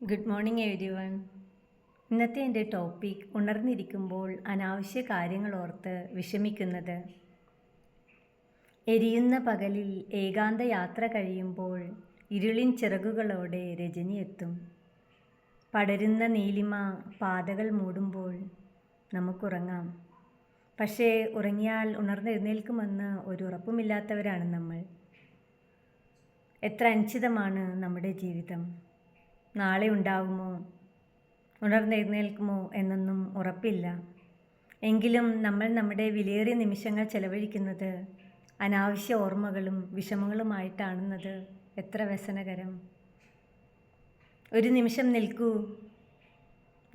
Good morning every one. ഇന്നത്തെ എൻ്റെ topic ഉണർന്നിരിക്കുമ്പോൾ അനാവശ്യ കാര്യങ്ങൾ ഓർത്ത് വിഷമിക്കുന്നത്. എരിയുന്ന പകലിൽ ഏകാന്ത യാത്ര കഴിയുമ്പോൾ ഇരുളിൻ ചിറകുകളോടെ രജനി എത്തും. പടരുന്ന നീലിമ പാതകൾ മൂടുമ്പോൾ നമുക്കുറങ്ങാം. പക്ഷേ ഉറങ്ങിയാൽ ഉണർന്നെഴുന്നേൽക്കുമെന്ന് ഒരു ഉറപ്പുമില്ലാത്തവരാണ് നമ്മൾ. എത്ര അനിശ്ചിതമാണ് നമ്മുടെ ജീവിതം. നാളെ ഉണ്ടാകുമോ, ഉണർന്നെഴുന്നേൽക്കുമോ എന്നൊന്നും ഉറപ്പില്ല. എങ്കിലും നമ്മൾ നമ്മുടെ വിലയേറിയ നിമിഷങ്ങൾ ചെലവഴിക്കുന്നത് അനാവശ്യ ഓർമ്മകളും വിഷമങ്ങളുമായിട്ടാണെന്നത് എത്ര വ്യസനകരം. ഒരു നിമിഷം നിൽക്കൂ.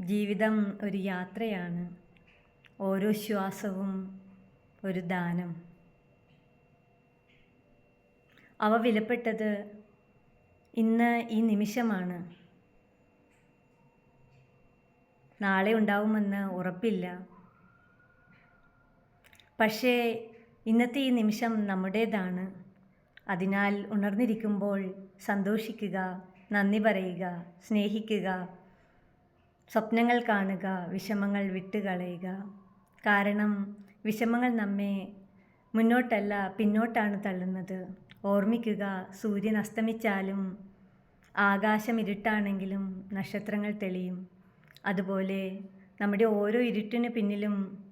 ജീവിതം ഒരു യാത്രയാണ്. ഓരോ ശ്വാസവും ഒരു ദാനം. അവ വിലപ്പെട്ടത് ഇന്ന് ഈ നിമിഷമാണ്. നാളെ ഉണ്ടാവുമെന്ന് ഉറപ്പില്ല. പക്ഷേ ഇന്നത്തെ ഈ നിമിഷം നമ്മുടേതാണ്. അതിനാൽ ഉണർന്നിരിക്കുമ്പോൾ സന്തോഷിക്കുക, നന്ദി പറയുക, സ്നേഹിക്കുക, സ്വപ്നങ്ങൾ കാണുക, വിഷമങ്ങൾ വിട്ടുകളയുക. കാരണം വിഷമങ്ങൾ നമ്മെ മുന്നോട്ടല്ല പിന്നോട്ടാണ് തള്ളുന്നത്. ഓർമ്മിക്കുക, സൂര്യൻ അസ്തമിച്ചാലും ആകാശം ഇരുട്ടാണെങ്കിലും നക്ഷത്രങ്ങൾ തെളിയും. അതുപോലെ നമ്മുടെ ഓരോ ഇരുട്ടിന് പിന്നിലും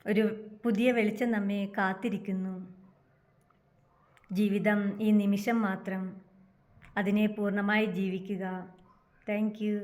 ഒരു പുതിയ വെളിച്ചം നമ്മെ കാത്തിരിക്കുന്നു. ജീവിതം ഈ നിമിഷം മാത്രം. അതിനെ പൂർണ്ണമായി ജീവിക്കുക. Thank you.